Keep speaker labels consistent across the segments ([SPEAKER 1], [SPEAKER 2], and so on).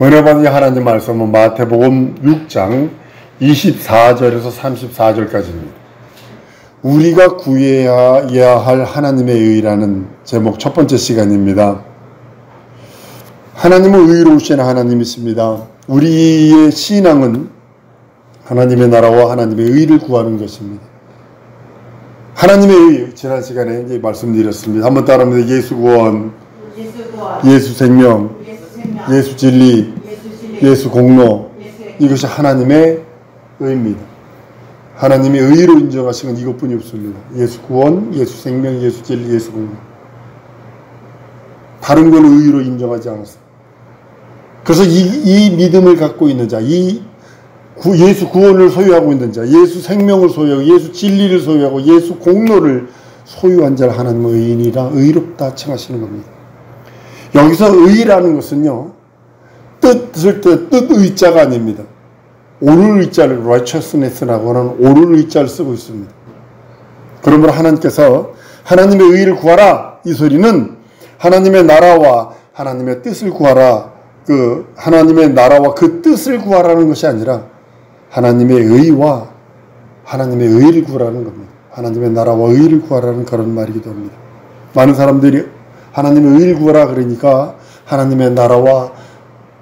[SPEAKER 1] 은혜 받은 하나님 말씀은 마태복음 6장 24절에서 34절까지입니다. 우리가 구해야 할 하나님의 의라는 제목 첫 번째 시간입니다. 하나님은 의로우신 하나님이십니다. 우리의 신앙은 하나님의 나라와 하나님의 의를 구하는 것입니다. 하나님의 의, 지난 시간에 이제 말씀드렸습니다. 한번 따라합니다. 예수 구원, 예수 생명, 예수 진리, 예수 공로, 이것이 하나님의 의입니다. 하나님의 의로 인정하신 건 이것뿐이 없습니다. 예수 구원, 예수 생명, 예수 진리, 예수 공로. 다른 건 의로 인정하지 않았어요. 그래서 이 믿음을 갖고 있는 자, 예수 구원을 소유하고 있는 자, 예수 생명을 소유하고 예수 진리를 소유하고 예수 공로를 소유한 자를 하나님의 의인이라 의롭다 칭하시는 겁니다. 여기서 의라는 것은요, 뜻의 자가 아닙니다. 오를 의자를 righteousness라고 하는 오를 의자를 쓰고 있습니다. 그러므로 하나님께서 하나님의 의를 구하라, 이 소리는 하나님의 나라와 하나님의 뜻을 구하라, 하나님의 나라와 그 뜻을 구하라는 것이 아니라 하나님의 의와 하나님의 의를 구하라는 겁니다. 하나님의 나라와 의를 구하라는 그런 말이기도 합니다. 많은 사람들이 하나님의 의를 구하라 그러니까 하나님의 나라와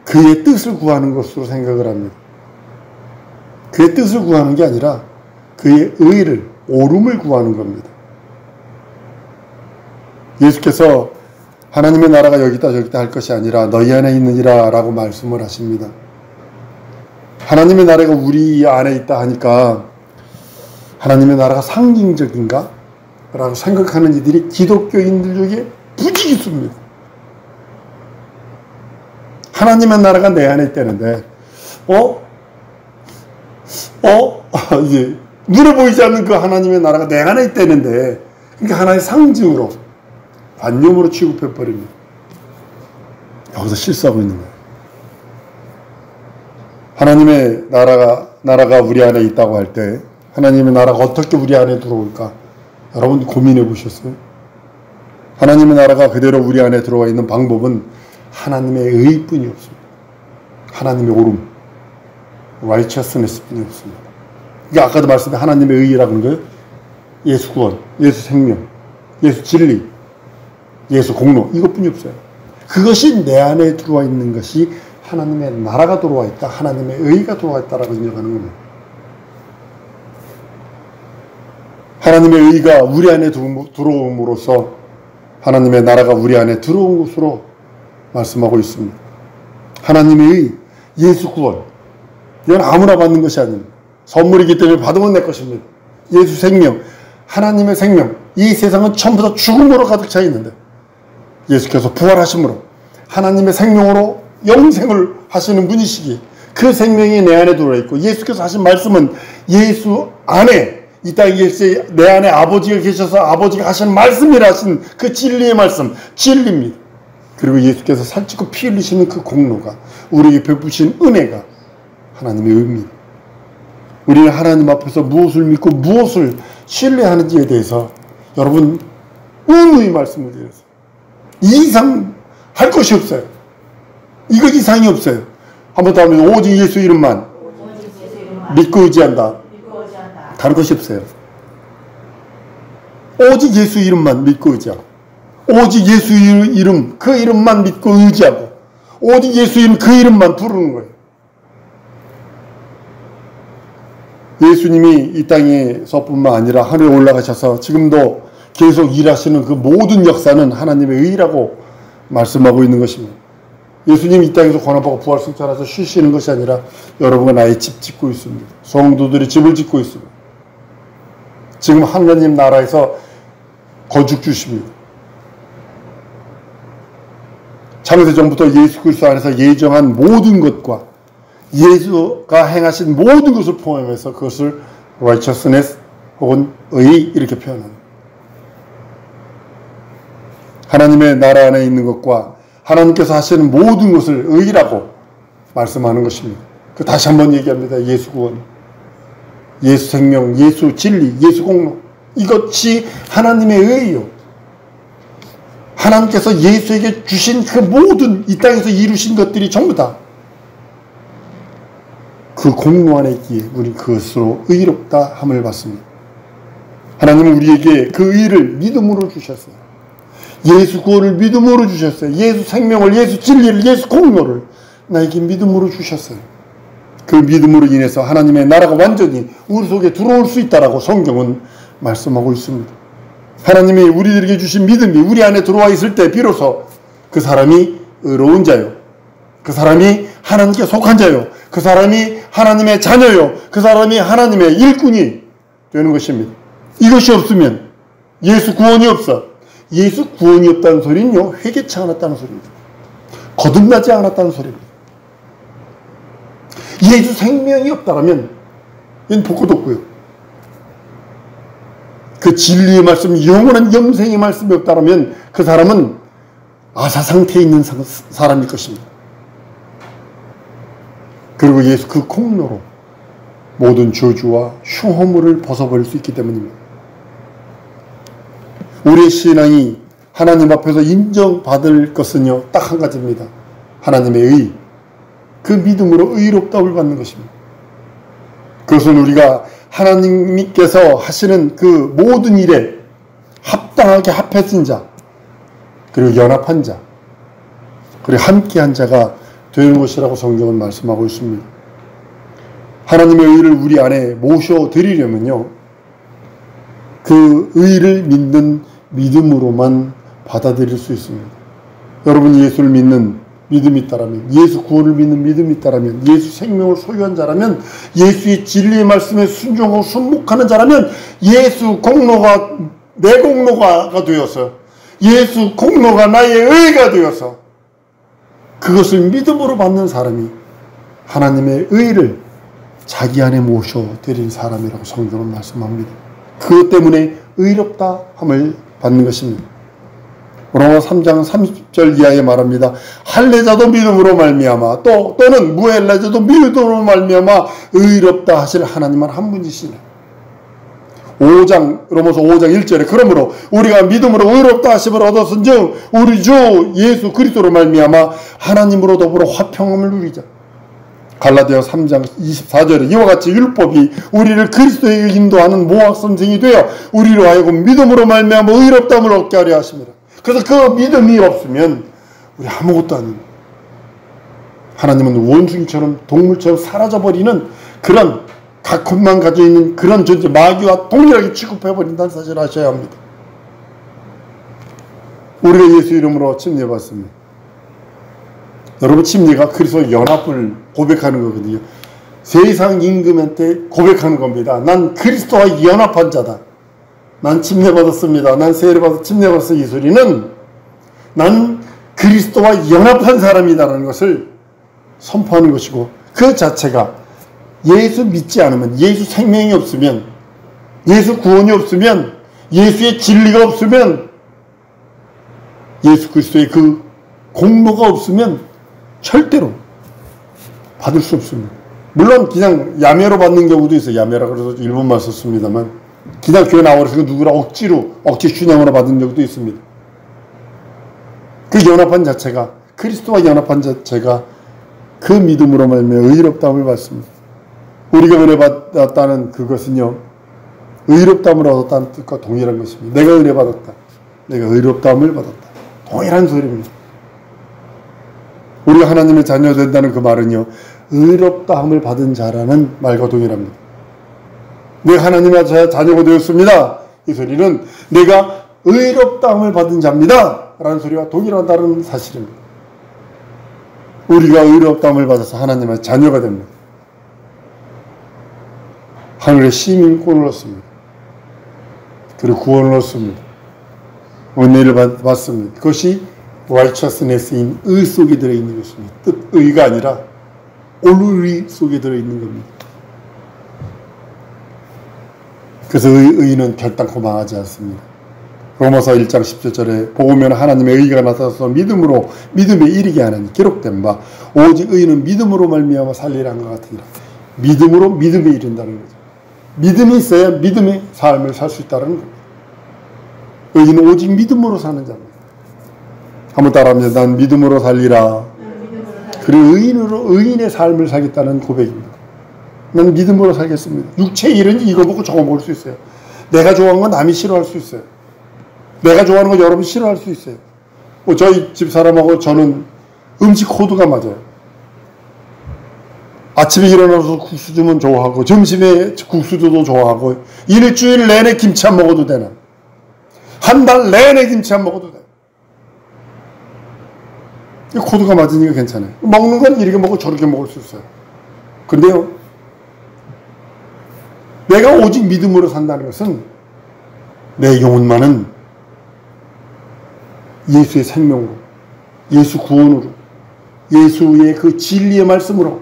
[SPEAKER 1] 그의 뜻을 구하는 것으로 생각을 합니다. 그의 뜻을 구하는 게 아니라 그의 의를, 옳음을 구하는 겁니다. 예수께서 하나님의 나라가 여기다 저기다 할 것이 아니라 너희 안에 있느니라 라고 말씀을 하십니다. 하나님의 나라가 우리 안에 있다 하니까 하나님의 나라가 상징적인가? 라고 생각하는 이들이 기독교인들 중에 부지기 있습니다. 하나님의 나라가 내 안에 있다는데 이제 눈에 보이지 않는 그 하나님의 나라가 내 안에 있다는데, 그러니까 하나의 상징으로 관념으로 취급해버립니다. 여기서 실수하고 있는 거예요. 하나님의 나라가 우리 안에 있다고 할 때 하나님의 나라가 어떻게 우리 안에 들어올까? 여러분 고민해 보셨어요? 하나님의 나라가 그대로 우리 안에 들어와 있는 방법은 하나님의 의뿐이 없습니다. 하나님의 옳음, righteousness 뿐이 없습니다. 이게 아까도 말씀드린 하나님의 의라고 하는 거예요. 예수 구원, 예수 생명, 예수 진리, 예수 공로, 이것뿐이 없어요. 그것이 내 안에 들어와 있는 것이 하나님의 나라가 들어와 있다, 하나님의 의가 들어와 있다라고 인정하는 겁니다. 하나님의 의가 우리 안에 들어옴으로써 하나님의 나라가 우리 안에 들어온 것으로 말씀하고 있습니다. 하나님의 의, 예수 구원, 이건 아무나 받는 것이 아닙니다. 선물이기 때문에 받으면 내 것입니다. 예수 생명, 하나님의 생명, 이 세상은 전부 다 죽음으로 가득 차 있는데 예수께서 부활하심으로 하나님의 생명으로 영생을 하시는 분이시기에 그 생명이 내 안에 들어와 있고, 예수께서 하신 말씀은 예수 안에 이 땅에 내 안에 아버지가 계셔서 아버지가 하신 말씀이라 하신 그 진리의 말씀, 진리입니다. 그리고 예수께서 살찌고 피 흘리시는 그 공로가, 우리에게 베푸신 은혜가 하나님의 의입니다. 우리는 하나님 앞에서 무엇을 믿고 무엇을 신뢰하는지에 대해서 여러분 의무의 말씀을 드렸어요. 이 이상 할 것이 없어요. 이거 이상이 없어요. 한번 더 하면 오직 예수 이름만 믿고 의지한다. 다른 것이 없어요. 오직 예수 이름만 믿고 의지하고, 오직 예수 이름, 그 이름만 믿고 의지하고, 오직 예수 이름, 그 이름만 부르는 거예요. 예수님이 이 땅에서뿐만 아니라 하늘에 올라가셔서 지금도 계속 일하시는 그 모든 역사는 하나님의 의라고 말씀하고 있는 것입니다. 예수님이 이 땅에서 고난받고 부활승천해서 쉬시는 것이 아니라 여러분과 나의 집 짓고 있습니다. 성도들이 집을 짓고 있습니다. 지금 하나님 나라에서 거죽 주십니다. 창세전부터 예수 그리스도 안에서 예정한 모든 것과 예수가 행하신 모든 것을 포함해서 그것을 righteousness 혹은 의 이렇게 표현합니다. 하나님의 나라 안에 있는 것과 하나님께서 하시는 모든 것을 의라고 말씀하는 것입니다. 그 다시 한번 얘기합니다. 예수 구원, 예수 생명, 예수 진리, 예수 공로, 이것이 하나님의 의예요. 하나님께서 예수에게 주신 그 모든 이 땅에서 이루신 것들이 전부 다 그 공로 안에 있기에 우리는 그것으로 의롭다 함을 받습니다. 하나님은 우리에게 그 의를 믿음으로 주셨어요. 예수 구원을 믿음으로 주셨어요. 예수 생명을, 예수 진리를, 예수 공로를 나에게 믿음으로 주셨어요. 그 믿음으로 인해서 하나님의 나라가 완전히 우리 속에 들어올 수 있다라고 성경은 말씀하고 있습니다. 하나님이 우리들에게 주신 믿음이 우리 안에 들어와 있을 때 비로소 그 사람이 의로운 자요, 그 사람이 하나님께 속한 자요, 그 사람이 하나님의 자녀요, 그 사람이 하나님의 일꾼이 되는 것입니다. 이것이 없으면 예수 구원이 없어. 예수 구원이 없다는 소리는요, 회개치 않았다는 소리입니다. 거듭나지 않았다는 소리입니다. 예수 생명이 없다라면 이건 복도 없고요. 그 진리의 말씀, 영원한 영생의 말씀이 없다라면 그 사람은 아사 상태에 있는 사람일 것입니다. 그리고 예수 그 공로로 모든 저주와 흉허물을 벗어버릴 수 있기 때문입니다. 우리의 신앙이 하나님 앞에서 인정받을 것은요, 딱 한 가지입니다. 하나님의 의, 그 믿음으로 의롭다움을 받는 것입니다. 그것은 우리가 하나님께서 하시는 그 모든 일에 합당하게 합해진 자, 그리고 연합한 자, 그리고 함께한 자가 되는 것이라고 성경은 말씀하고 있습니다. 하나님의 의를 우리 안에 모셔드리려면요, 그 의를 믿는 믿음으로만 받아들일 수 있습니다. 여러분이 예수를 믿는 믿음이 있다라면, 예수 구원을 믿는 믿음이 있다라면, 예수 생명을 소유한 자라면, 예수의 진리의 말씀에 순종하고 순목하는 자라면, 예수 공로가 내 공로가 되어서, 예수 공로가 나의 의가 되어서 그것을 믿음으로 받는 사람이 하나님의 의를 자기 안에 모셔드린 사람이라고 성경은 말씀합니다. 그것 때문에 의롭다 함을 받는 것입니다. 로마 3장 30절 이하에 말합니다. 할례자도 믿음으로 말미암아 또는 무할례자도 믿음으로 말미암아 의롭다 하실 하나님은 한 분이시라. 로마서 5장 1절에 그러므로 우리가 믿음으로 의롭다 하심을 얻었은즉 우리 주 예수 그리스도로 말미암아 하나님으로 더불어 화평함을 누리자. 갈라디아 3장 24절에 이와 같이 율법이 우리를 그리스도에게 인도하는 모학 선생이 되어 우리로 하여금 믿음으로 말미암아 의롭다함을 얻게 하려 하십니다. 그래서 그 믿음이 없으면 우리 아무것도 아닙니다. 하나님은 원숭이처럼 동물처럼 사라져버리는 그런 가컷만 가지고 있는 그런 존재, 마귀와 동일하게 취급해버린다는 사실을 아셔야 합니다. 우리가 예수 이름으로 침례받습니다. 여러분, 침례가 그리스도의 연합을 고백하는 거거든요. 세상 임금한테 고백하는 겁니다. 난 그리스도와 연합한 자다. 난 침례받았습니다. 난 세례를 받아 침례받았어. 이 소리는 난 그리스도와 연합한 사람이다라는 것을 선포하는 것이고, 그 자체가 예수 믿지 않으면, 예수 생명이 없으면, 예수 구원이 없으면, 예수의 진리가 없으면, 예수 그리스도의 그 공로가 없으면 절대로 받을 수 없습니다. 물론 그냥 야매로 받는 경우도 있어요. 야매라 그래서 일본말 썼습니다만, 그냥 교회 나와서 누구라 억지 춘향으로 받은 적도 있습니다. 그 연합한 자체가, 그리스도와 연합한 자체가 그 믿음으로 말미암아 의롭다함을 받습니다. 우리가 은혜 받았다는 그것은요, 의롭다함을 얻었다는 뜻과 동일한 것입니다. 내가 은혜 받았다, 내가 의롭다함을 받았다, 동일한 소리입니다. 우리가 하나님의 자녀 된다는 그 말은요, 의롭다함을 받은 자라는 말과 동일합니다. 내가 하나님의 자녀가 되었습니다, 이 소리는 내가 의롭다함을 받은 자입니다 라는 소리와 동일하다는 사실입니다. 우리가 의롭다함을 받아서 하나님의 자녀가 됩니다. 하늘의 시민권을 얻습니다. 그리고 구원을 얻습니다. 은혜를 받습니다. 그것이 righteousness인 의 속에 들어있는 것입니다. 뜻의가 아니라 올의 속에 들어있는 겁니다. 그래서 의는 결단코 망하지 않습니다. 로마서 1장 17절에 보면 하나님의 의가 나타나서 믿음으로 믿음에 이르게 하나니 기록된 바 오직 의는 믿음으로 말미암아 살리라 한 것 같으니라. 믿음으로 믿음에 이른다는 거죠. 믿음이 있어야 믿음의 삶을 살 수 있다는 겁니다. 의인은 오직 믿음으로 사는 자입니다. 한번 따라합니다. 난 믿음으로 살리라. 그리고 의인의 삶을 살겠다는 고백입니다. 난 믿음으로 살겠습니다. 육체의 일은 이거 먹고 저거 먹을 수 있어요. 내가 좋아하는 건 남이 싫어할 수 있어요. 내가 좋아하는 거 여러분이 싫어할 수 있어요. 저희 집 사람하고 저는 음식 코드가 맞아요. 아침에 일어나서 국수 주면 좋아하고 점심에 국수도 좋아하고 일주일 내내 김치 안 먹어도 되는, 한 달 내내 김치 안 먹어도 돼. 코드가 맞으니까 괜찮아요. 먹는 건 이렇게 먹고 저렇게 먹을 수 있어요. 근데요, 내가 오직 믿음으로 산다는 것은 내 영혼만은 예수의 생명으로, 예수 구원으로, 예수의 그 진리의 말씀으로,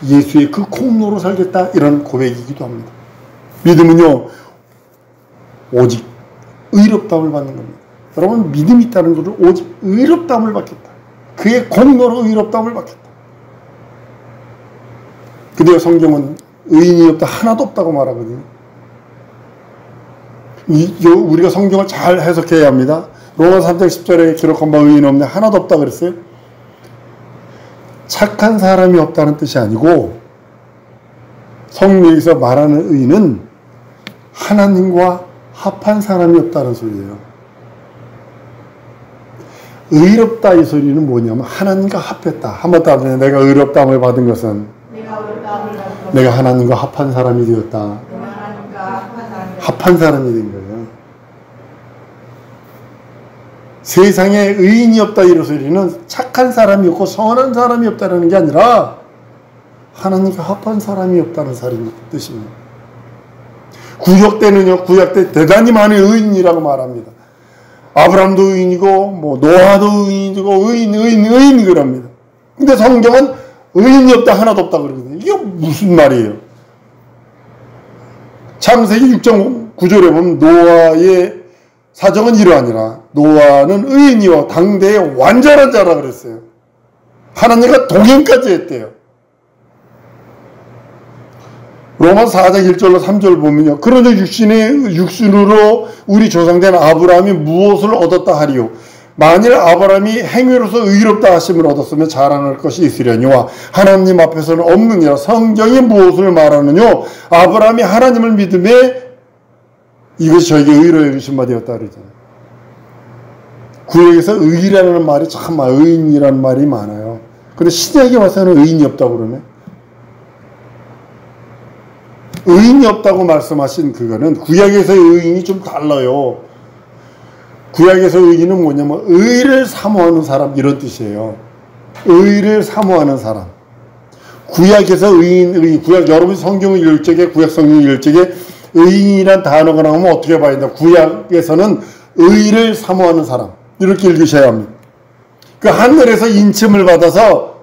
[SPEAKER 1] 예수의 그 공로로 살겠다, 이런 고백이기도 합니다. 믿음은요, 오직 의롭다함을 받는 겁니다. 여러분, 믿음이 있다는 것은 오직 의롭다함을 받겠다. 그의 공로로 의롭다함을 받겠다. 근데요, 성경은 의인이 없다, 하나도 없다고 말하거든요. 우리가 성경을 잘 해석해야 합니다. 로마서 3장 10절에 기록한 바 의인 없네, 하나도 없다 그랬어요. 착한 사람이 없다는 뜻이 아니고, 성경에서 말하는 의인은 하나님과 합한 사람이 없다는 소리예요. 의롭다 이 소리는 뭐냐면 하나님과 합했다. 한번 더 하면 내가 의롭다함을 받은 것은 내가 하나님과 합한 사람이 되었다. 합한 사람이 된 거예요. 세상에 의인이 없다 이런 소리는 착한 사람이 없고 선한 사람이 없다는 게 아니라 하나님과 합한 사람이 없다는 뜻입니다. 구약 때는요, 구약 때 대단히 많은 의인이라고 말합니다. 아브라함도 의인이고, 노아도 의인이고, 의인 그럽니다. 근데 성경은 의인이 없다, 하나도 없다 그러거든요. 이게 무슨 말이에요? 창세기 6장 9절에 보면 노아의 사정은 이러하니라. 노아는 의인이요 당대의 완전한 자라 그랬어요. 하나님과 동행까지 했대요. 로마서 4장 1절로 3절 보면요. 그러나 육신으로 우리 조상된 아브라함이 무엇을 얻었다 하리요. 만일 아브라함이 행위로서 의롭다 하심을 얻었으면 자랑할 것이 있으려니와 하나님 앞에서는 없느니라. 성경이 무엇을 말하느냐. 아브라함이 하나님을 믿음에 이것이 저에게 의로 여기신 바 되었다 그러잖아요. 구약에서 의라는 말이 참 의인이라는 말이 많아요. 근데 신약에 와서는 의인이 없다고 그러네. 의인이 없다고 말씀하신 그거는 구약에서의 의인이 좀 달라요. 구약에서 의인은 뭐냐면 의를 사모하는 사람 이런 뜻이에요. 의를 사모하는 사람. 구약에서 의인, 구약 여러분 성경을 읽을 적에 구약 성경을 읽을 적에 의인이란 단어가 나오면 어떻게 봐야 된다. 구약에서는 의를 사모하는 사람 이렇게 읽으셔야 합니다. 그 하늘에서 인침을 받아서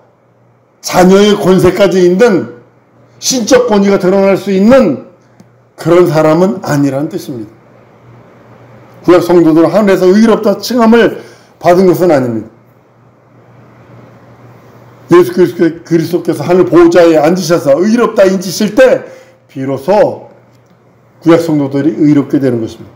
[SPEAKER 1] 자녀의 권세까지 있는 신적 권위가 드러날 수 있는 그런 사람은 아니라는 뜻입니다. 구약 성도들은 하늘에서 의롭다 칭함을 받은 것은 아닙니다. 예수 그리스도께서 하늘 보좌에 앉으셔서 의롭다 인치실 때 비로소 구약 성도들이 의롭게 되는 것입니다.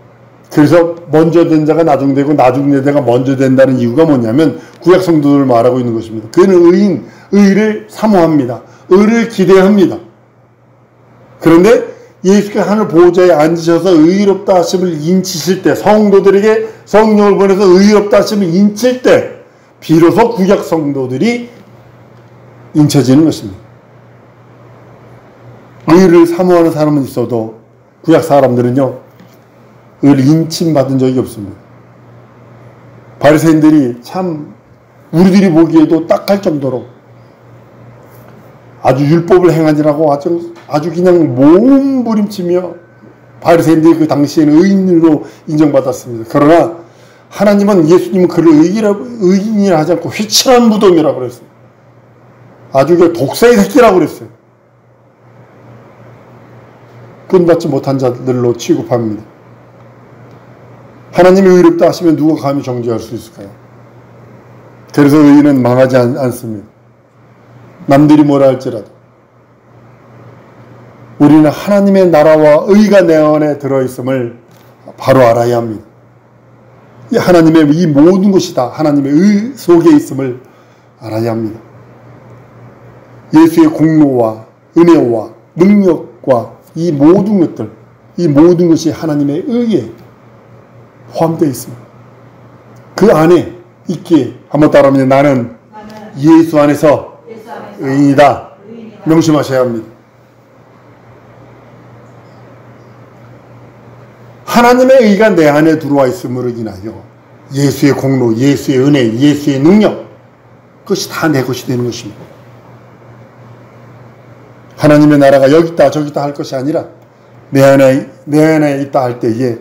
[SPEAKER 1] 그래서 먼저 된 자가 나중되고 나중된 자가 먼저 된다는 이유가 뭐냐면 구약 성도들을 말하고 있는 것입니다. 그는 의를 사모합니다. 의를 기대합니다. 그런데 예수께서 하늘 보호자에 앉으셔서 의롭다 하심을 인치실 때, 성도들에게 성령을 보내서 의롭다 하심을 인칠 때 비로소 구약 성도들이 인쳐지는 것입니다. 의를 사모하는 사람은 있어도 구약 사람들은요, 의를 인침받은 적이 없습니다. 바리새인들이 참 우리들이 보기에도 딱할 정도로 아주 율법을 행하느라고 아주 그냥 몸부림치며 바리새인들이 그 당시에는 의인으로 인정받았습니다. 그러나 하나님은 예수님은 그를 의인이라 하지 않고 회칠한 무덤이라고 그랬어요. 아주 그 독사의 새끼라고 그랬어요. 구원받지 못한 자들로 취급합니다. 하나님이 의롭다 하시면 누가 감히 정죄할 수 있을까요? 그래서 의인은 망하지 않습니다. 남들이 뭐라 할지라도 우리는 하나님의 나라와 의가 내 안에 들어있음을 바로 알아야 합니다. 하나님의 이 모든 것이 다 하나님의 의 속에 있음을 알아야 합니다. 예수의 공로와 은혜와 능력과 이 모든 것들, 이 모든 것이 하나님의 의에 포함되어 있습니다. 그 안에 있기에 한번 따라하면 나는 예수 안에서 의인이다. 명심하셔야 합니다. 하나님의 의가 내 안에 들어와 있음으로 인하여 예수의 공로, 예수의 은혜, 예수의 능력, 그것이 다 내 것이 되는 것입니다. 하나님의 나라가 여기 있다 저기 있다 할 것이 아니라 내 안에 있다 할 때에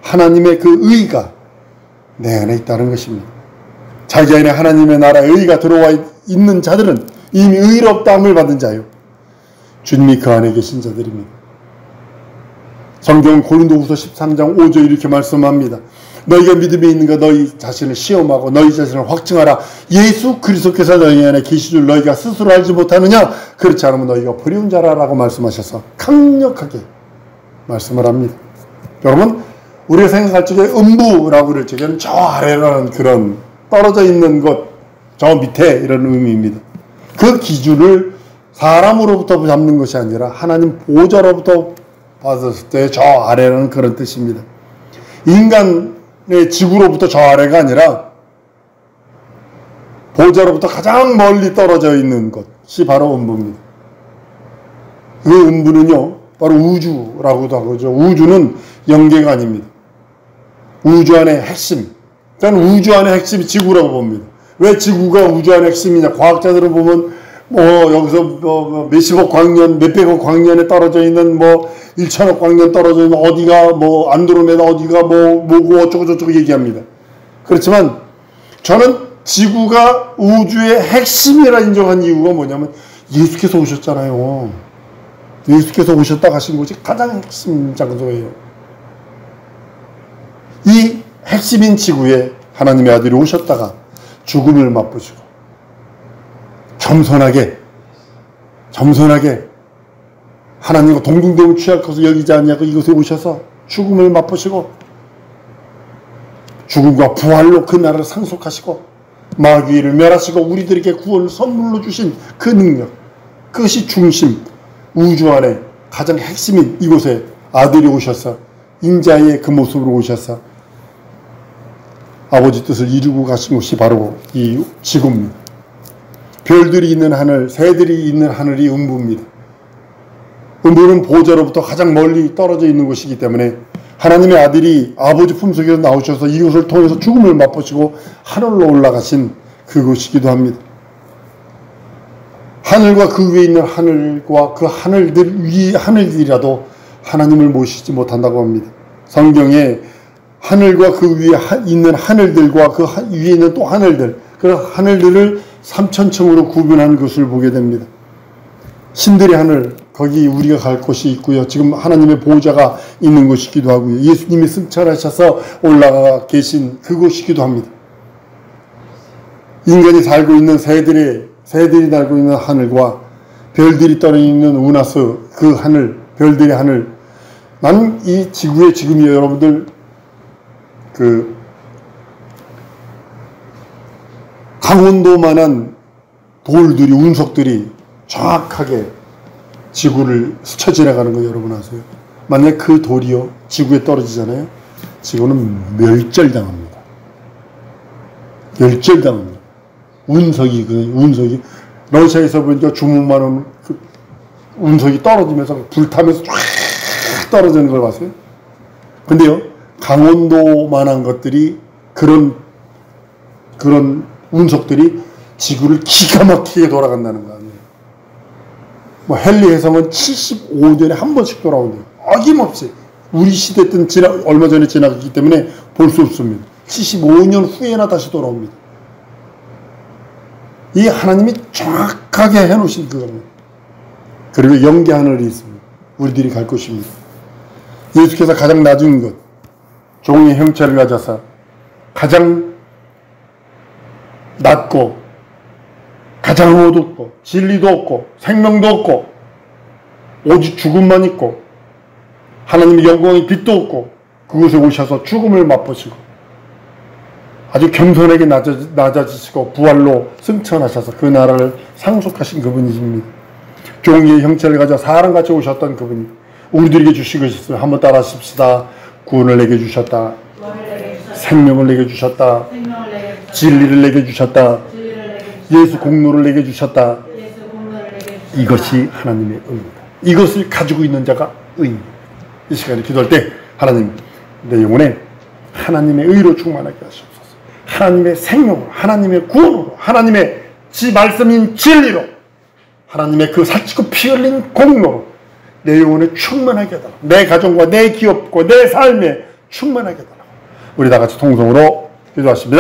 [SPEAKER 1] 하나님의 그 의가 내 안에 있다는 것입니다. 자기 안에 하나님의 나라의 의가 들어와 있는 자들은 이미 의롭다함을 받은 자요, 주님이 그 안에 계신 자들입니다. 성경 고린도후서 13장 5절 이렇게 말씀합니다. 너희가 믿음에 있는가 너희 자신을 시험하고 너희 자신을 확증하라. 예수 그리스도께서 너희 안에 계시 줄 너희가 스스로 알지 못하느냐? 그렇지 않으면 너희가 버리운 자라라고 말씀하셔서 강력하게 말씀을 합니다. 여러분, 우리가 생각할 적에 음부라고 그럴 적에는 저 아래라는 그런 떨어져 있는 것, 저 밑에 이런 의미입니다. 그 기준을 사람으로부터 잡는 것이 아니라 하나님 보좌로부터 받았을 때 저 아래라는 그런 뜻입니다. 인간의 지구로부터 저 아래가 아니라 보좌로부터 가장 멀리 떨어져 있는 것이 바로 음부입니다. 그 음부는요, 바로 우주라고도 하죠. 우주는 영계가 아닙니다. 우주 안의 핵심. 저는 우주 안의 핵심이 지구라고 봅니다. 왜 지구가 우주 안의 핵심이냐? 과학자들은 보면 여기서 몇십억 광년, 몇백억 광년에 떨어져 있는 1천억 광년 떨어져 있는 어디가 안드로메다 어디가 뭐고 어쩌고저쩌고 얘기합니다. 그렇지만 저는 지구가 우주의 핵심이라 인정한 이유가 뭐냐면 예수께서 오셨잖아요. 예수께서 오셨다 가신 곳이 가장 핵심 장소예요. 이 핵심인 지구에 하나님의 아들이 오셨다가 죽음을 맛보시고 겸손하게 하나님과 동등됨을 취하고서 여기지 아니하고 이곳에 오셔서 죽음을 맛보시고 죽음과 부활로 그 나라를 상속하시고 마귀를 멸하시고 우리들에게 구원을 선물로 주신 그 능력, 그것이 중심, 우주 안에 가장 핵심인 이곳에 아들이 오셔서 인자의 그 모습으로 오셔서 아버지 뜻을 이루고 가신 곳이 바로 이 지구입니다. 별들이 있는 하늘, 새들이 있는 하늘이 음부입니다. 음부는 보좌로부터 가장 멀리 떨어져 있는 곳이기 때문에 하나님의 아들이 아버지 품속에서 나오셔서 이곳을 통해서 죽음을 맛보시고 하늘로 올라가신 그곳이기도 합니다. 하늘과 그 위에 있는 하늘과 그 하늘들 위 하늘들이라도 하나님을 모시지 못한다고 합니다. 성경에 하늘과 그 위에 있는 하늘들과 그 위에 있는 또 하늘들, 그 하늘들을 3000층으로 구분한 것을 보게 됩니다. 신들의 하늘, 거기 우리가 갈 곳이 있고요. 지금 하나님의 보호자가 있는 곳이기도 하고요. 예수님이 승천하셔서 올라가 계신 그곳이기도 합니다. 인간이 살고 있는 새들이 날고 있는 하늘과 별들이 떨어져 있는 우나스 그 하늘, 별들의 하늘. 나는 이 지구에 지금 여러분들 강원도만한 돌들이, 운석들이 정확하게 지구를 스쳐 지나가는 거 여러분 아세요? 만약 그 돌이요 지구에 떨어지잖아요, 지구는 멸절당합니다. 멸절당합니다. 운석이 러시아에서 보니까 주문만한 그 운석이 떨어지면서 불타면서 쫙 떨어지는 걸 봤어요. 근데요, 강원도만한 것들이 그런 운석들이 지구를 기가 막히게 돌아간다는 거 아니에요. 헨리 혜성은 75년에 한 번씩 돌아온대요. 어김없이. 우리 시대 때는 얼마 전에 지나갔기 때문에 볼 수 없습니다. 75년 후에나 다시 돌아옵니다. 이 하나님이 정확하게 해놓으신 그겁니다. 그리고 영계 하늘이 있습니다. 우리들이 갈 곳입니다. 예수께서 가장 낮은 것, 종의 형체를 가져서 가장 낮고 가장 어둡고 진리도 없고 생명도 없고 오직 죽음만 있고 하나님의 영광의 빛도 없고 그곳에 오셔서 죽음을 맛보시고 아주 겸손하게 낮아지시고 부활로 승천하셔서 그 나라를 상속하신 그분이십니다. 종이의 형체를 가져 사람같이 오셨던 그분이 우리들에게 주신 것이 있으면 한번 따라 하십시다. 구원을 내게 주셨다. 생명을 내게 주셨다. 진리를 내게 주셨다. 예수 공로를 내게 주셨다. 이것이 하나님의 의입니다. 이것을 가지고 있는 자가 의입니다. 이 시간에 기도할 때 하나님, 내 영혼에 하나님의 의로 충만하게 하시옵소서. 하나님의 생명으로, 하나님의 구원으로, 하나님의 말씀인 진리로, 하나님의 그 살찌고 피 흘린 공로로 내 영혼에 충만하게 해달라고, 내 가정과 내 기업과 내 삶에 충만하게 해달라고 우리 다 같이 통성으로 기도하십니다.